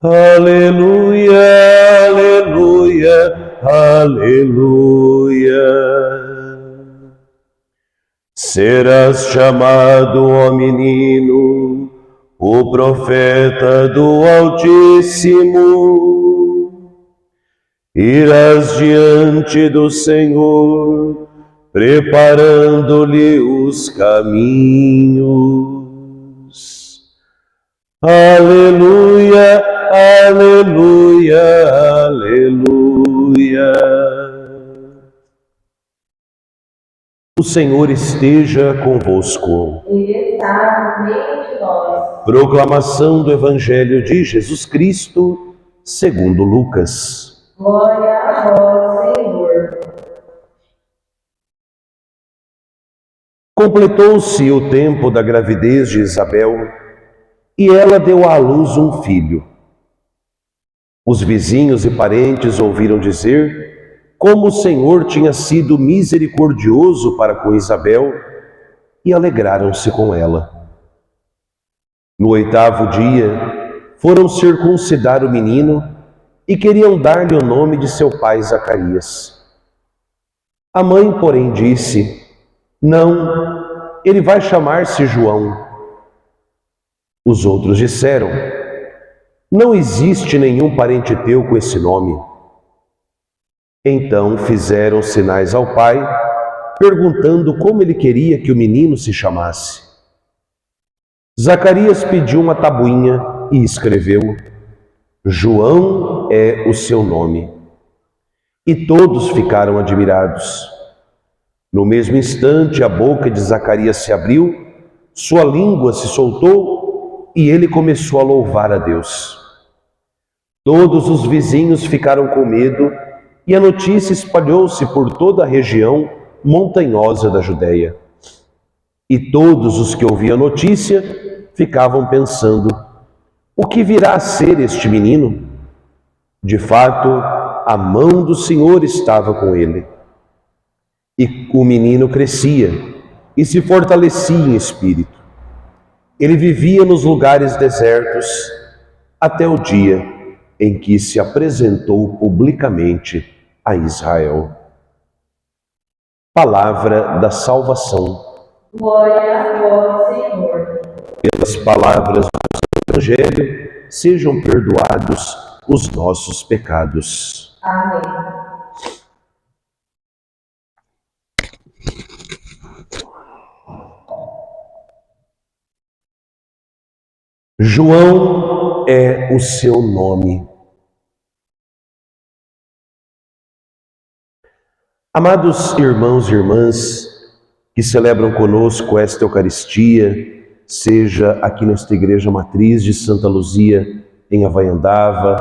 Aleluia, aleluia, aleluia. Serás chamado, ó menino, o profeta do Altíssimo. Irás diante do Senhor, preparando-lhe os caminhos. Aleluia, aleluia, aleluia. O Senhor esteja convosco. Ele está no meio de nós. Proclamação do Evangelho de Jesus Cristo, segundo Lucas. Glória a vós, Senhor. Completou-se o tempo da gravidez de Isabel e ela deu à luz um filho. Os vizinhos e parentes ouviram dizer como o Senhor tinha sido misericordioso para com Isabel e alegraram-se com ela. No 8º dia, foram circuncidar o menino e queriam dar-lhe o nome de seu pai Zacarias. A mãe, porém, disse: não, ele vai chamar-se João. Os outros disseram: não existe nenhum parente teu com esse nome. Então fizeram sinais ao pai, perguntando como ele queria que o menino se chamasse. Zacarias pediu uma tabuinha e escreveu: João é o seu nome. E todos ficaram admirados. No mesmo instante, a boca de Zacarias se abriu, sua língua se soltou e ele começou a louvar a Deus. Todos os vizinhos ficaram com medo e a notícia espalhou-se por toda a região montanhosa da Judéia. E todos os que ouviam a notícia ficavam pensando: o que virá a ser este menino? De fato, a mão do Senhor estava com ele. E o menino crescia e se fortalecia em espírito. Ele vivia nos lugares desertos até o dia em que se apresentou publicamente a Israel. Palavra da salvação. Glória a vós, Senhor. Pelas palavras do Evangelho, sejam perdoados os nossos pecados. Amém. João é o seu nome. Amados irmãos e irmãs que celebram conosco esta Eucaristia, seja aqui nesta Igreja Matriz de Santa Luzia, em Havaiandava,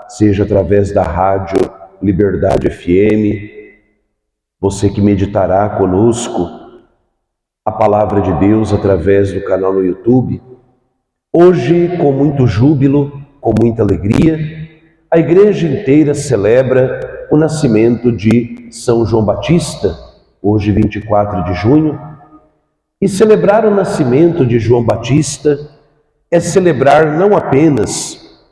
seja através da rádio Liberdade FM, você que meditará conosco a Palavra de Deus através do canal no YouTube. Hoje, com muito júbilo, com muita alegria, a Igreja inteira celebra o nascimento de São João Batista, hoje 24 de junho, e celebrar o nascimento de João Batista é celebrar não apenas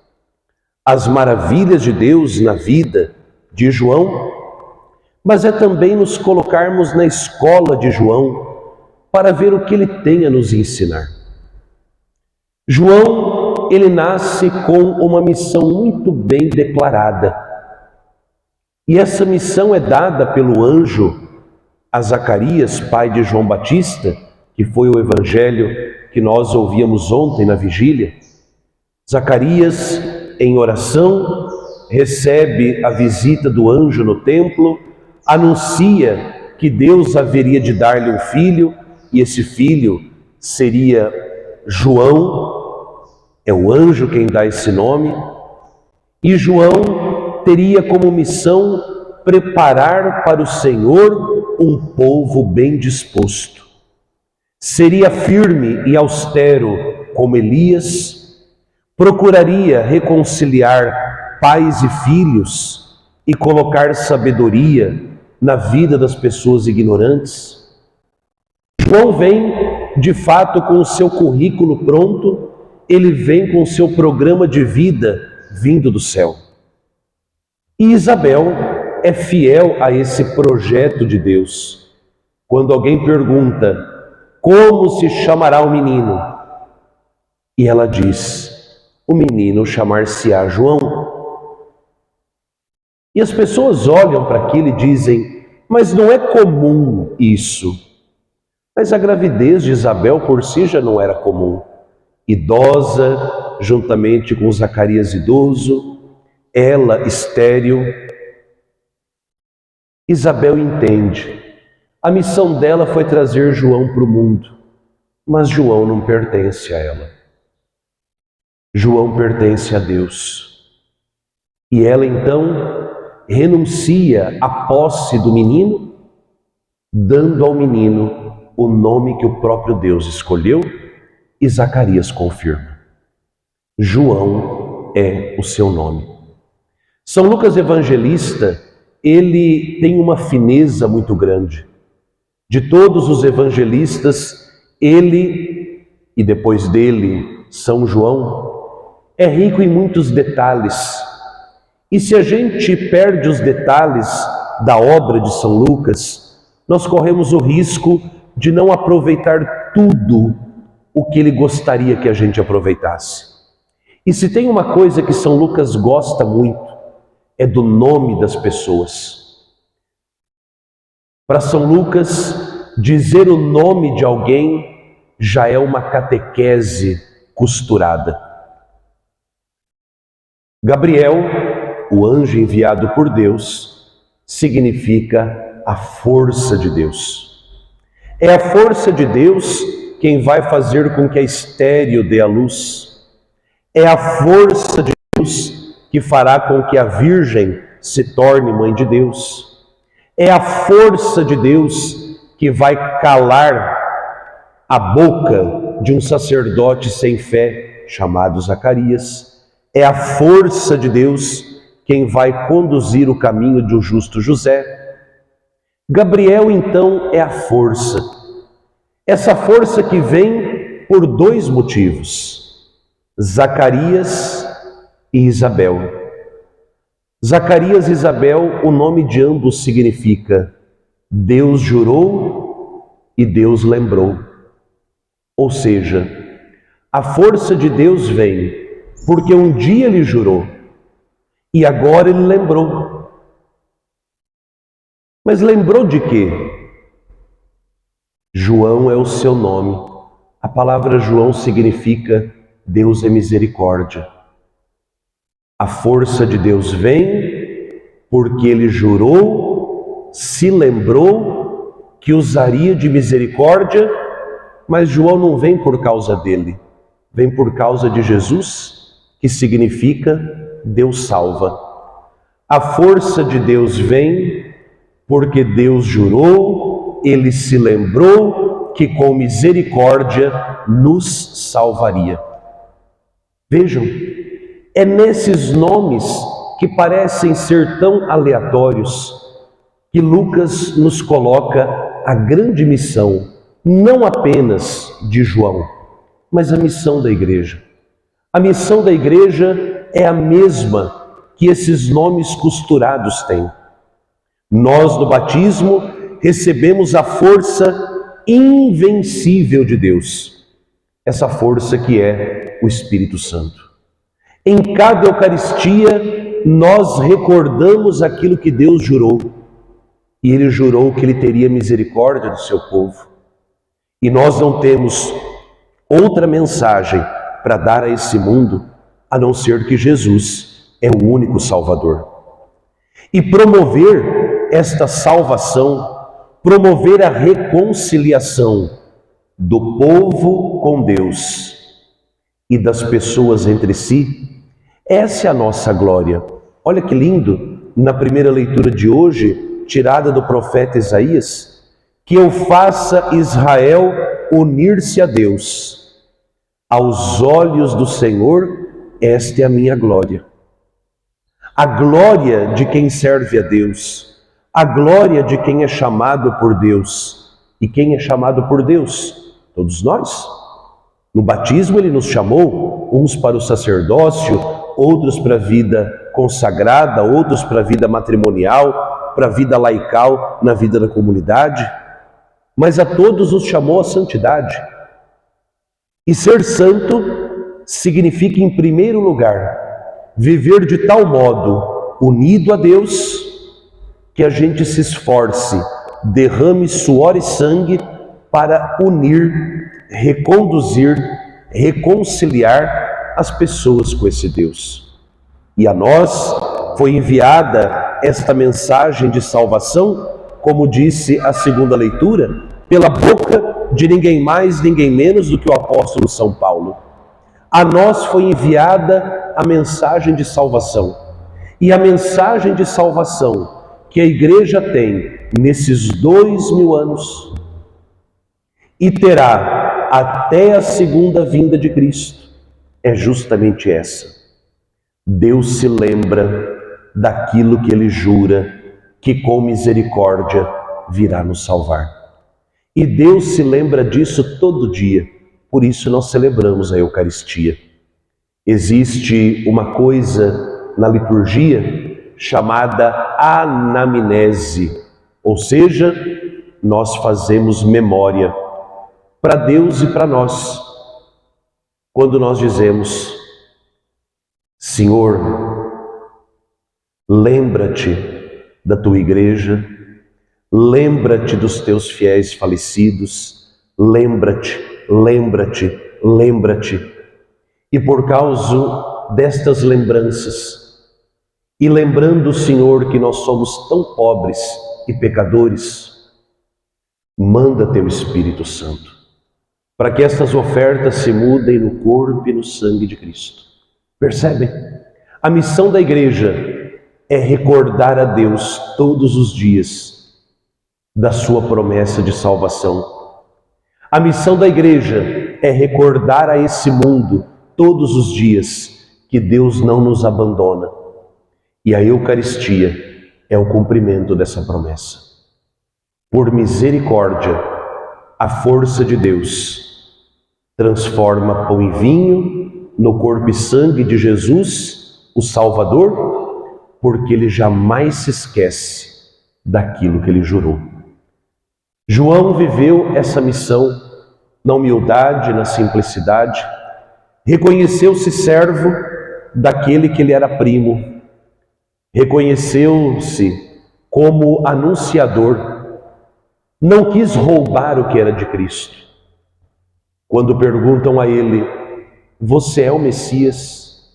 as maravilhas de Deus na vida de João, mas é também nos colocarmos na escola de João para ver o que ele tem a nos ensinar. João, ele nasce com uma missão muito bem declarada. E essa missão é dada pelo anjo a Zacarias, pai de João Batista, que foi o evangelho que nós ouvíamos ontem na vigília. Zacarias, em oração, recebe a visita do anjo no templo, anuncia que Deus haveria de dar-lhe um filho, e esse filho seria João. É o anjo quem dá esse nome. E João teria como missão preparar para o Senhor um povo bem disposto. Seria firme e austero como Elias, procuraria reconciliar pais e filhos e colocar sabedoria na vida das pessoas ignorantes. João vem, de fato, com o seu currículo pronto, ele vem com o seu programa de vida vindo do céu. E Isabel é fiel a esse projeto de Deus. Quando alguém pergunta, como se chamará o menino? E ela diz, o menino chamar-se-á João. E as pessoas olham para aquilo e dizem, mas não é comum isso. Mas a gravidez de Isabel por si já não era comum. Idosa, juntamente com Zacarias idoso, ela estéril. Isabel entende. A missão dela foi trazer João para o mundo, mas João não pertence a ela. João pertence a Deus. E ela então renuncia à posse do menino, dando ao menino o nome que o próprio Deus escolheu, e Zacarias confirma. João é o seu nome. São Lucas Evangelista, ele tem uma fineza muito grande. De todos os evangelistas, ele, e depois dele, São João, é rico em muitos detalhes. E se a gente perde os detalhes da obra de São Lucas, nós corremos o risco de não aproveitar tudo o que ele gostaria que a gente aproveitasse. E se tem uma coisa que São Lucas gosta muito, é do nome das pessoas. Para São Lucas, dizer o nome de alguém já é uma catequese costurada. Gabriel, o anjo enviado por Deus, significa a força de Deus. É a força de Deus quem vai fazer com que a estéril dê à luz. É a força de Deus que fará com que a Virgem se torne mãe de Deus. É a força de Deus que vai calar a boca de um sacerdote sem fé, chamado Zacarias. É a força de Deus quem vai conduzir o caminho de um justo José. Gabriel, então, é a força. Essa força que vem por dois motivos: Zacarias e Isabel. Zacarias e Isabel, o nome de ambos significa Deus jurou e Deus lembrou. Ou seja, a força de Deus vem porque um dia ele jurou e agora ele lembrou. Mas lembrou de quê? João é o seu nome. A palavra João significa Deus é misericórdia. A força de Deus vem porque ele jurou, se lembrou que usaria de misericórdia, mas João não vem por causa dele, vem por causa de Jesus, que significa Deus salva. A força de Deus vem porque Deus jurou, ele se lembrou que com misericórdia nos salvaria. Vejam, é nesses nomes que parecem ser tão aleatórios que Lucas nos coloca a grande missão, não apenas de João, mas a missão da igreja. A missão da igreja é a mesma que esses nomes costurados têm. Nós, no batismo, recebemos a força invencível de Deus, essa força que é o Espírito Santo. Em cada Eucaristia, nós recordamos aquilo que Deus jurou, e Ele jurou que Ele teria misericórdia do seu povo. E nós não temos outra mensagem para dar a esse mundo, a não ser que Jesus é o único Salvador. E promover esta salvação, promover a reconciliação do povo com Deus e das pessoas entre si, essa é a nossa glória. Olha que lindo, na primeira leitura de hoje, tirada do profeta Isaías, que eu faça Israel unir-se a Deus. Aos olhos do Senhor, esta é a minha glória. A glória de quem serve a Deus, a glória de quem é chamado por Deus. E quem é chamado por Deus? Todos nós. No batismo ele nos chamou, uns para o sacerdócio, outros para a vida consagrada, outros para a vida matrimonial, para a vida laical na vida da comunidade, mas a todos os chamou à santidade. E ser santo significa, em primeiro lugar, viver de tal modo unido a Deus que a gente se esforce, derrame suor e sangue para unir, reconduzir, reconciliar as pessoas com esse Deus. E a nós foi enviada esta mensagem de salvação, como disse a segunda leitura, pela boca de ninguém mais, ninguém menos do que o apóstolo São Paulo. A nós foi enviada a mensagem de salvação. E a mensagem de salvação que a Igreja tem nesses 2000 anos e terá até a segunda vinda de Cristo é justamente essa. Deus se lembra daquilo que Ele jura, que com misericórdia virá nos salvar. E Deus se lembra disso todo dia, por isso nós celebramos a Eucaristia. Existe uma coisa na liturgia chamada anamnese, ou seja, nós fazemos memória para Deus e para nós. Quando nós dizemos: Senhor, lembra-te da tua igreja, lembra-te dos teus fiéis falecidos, lembra-te, lembra-te, lembra-te. E por causa destas lembranças, e lembrando, Senhor, que nós somos tão pobres e pecadores, manda teu Espírito Santo, para que estas ofertas se mudem no corpo e no sangue de Cristo. Percebem? A missão da igreja é recordar a Deus todos os dias da sua promessa de salvação. A missão da igreja é recordar a esse mundo todos os dias que Deus não nos abandona. E a Eucaristia é o cumprimento dessa promessa. Por misericórdia, a força de Deus transforma pão e vinho no corpo e sangue de Jesus, o Salvador, porque Ele jamais se esquece daquilo que Ele jurou. João viveu essa missão na humildade, na simplicidade, reconheceu-se servo daquele que ele era primo, reconheceu-se como anunciador, não quis roubar o que era de Cristo. Quando perguntam a ele: você é o Messias?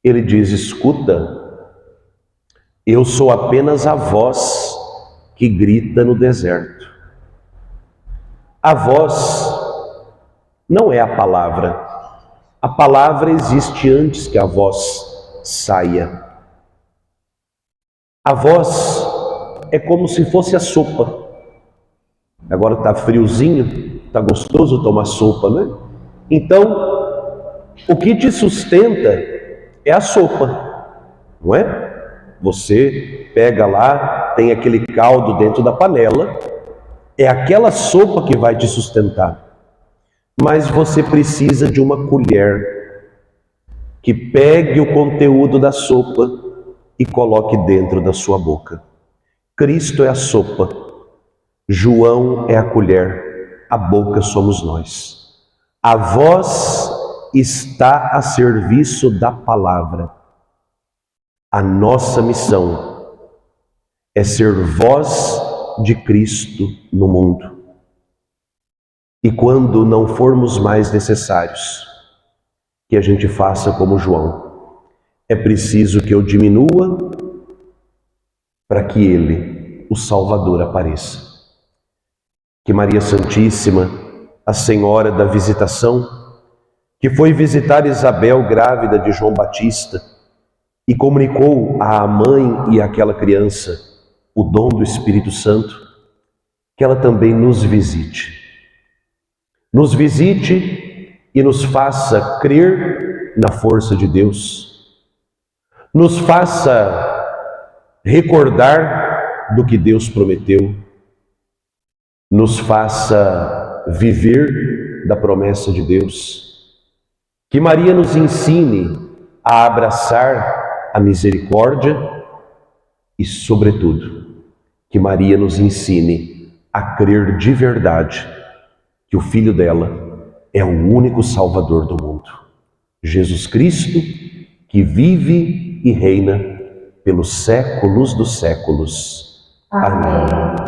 Ele diz: escuta, eu sou apenas a voz que grita no deserto. A voz não é a palavra. A palavra existe antes que a voz saia. A voz é como se fosse a sopa. Agora está friozinho, está gostoso tomar sopa, né? Então, o que te sustenta é a sopa, não é? Você pega lá, tem aquele caldo dentro da panela, é aquela sopa que vai te sustentar. Mas você precisa de uma colher que pegue o conteúdo da sopa e coloque dentro da sua boca. Cristo é a sopa, João é a colher, a boca somos nós. A voz está a serviço da palavra. A nossa missão é ser voz de Cristo no mundo. E quando não formos mais necessários, que a gente faça como João. É preciso que eu diminua para que Ele, o Salvador, apareça. Que Maria Santíssima, a Senhora da Visitação, que foi visitar Isabel grávida de João Batista e comunicou à mãe e àquela criança o dom do Espírito Santo, que ela também nos visite. Nos visite e nos faça crer na força de Deus. Nos faça recordar do que Deus prometeu. Nos faça viver da promessa de Deus. Que Maria nos ensine a abraçar a misericórdia e, sobretudo, que Maria nos ensine a crer de verdade que o Filho dela é o único Salvador do mundo. Jesus Cristo, que vive e reina pelos séculos dos séculos. Amém.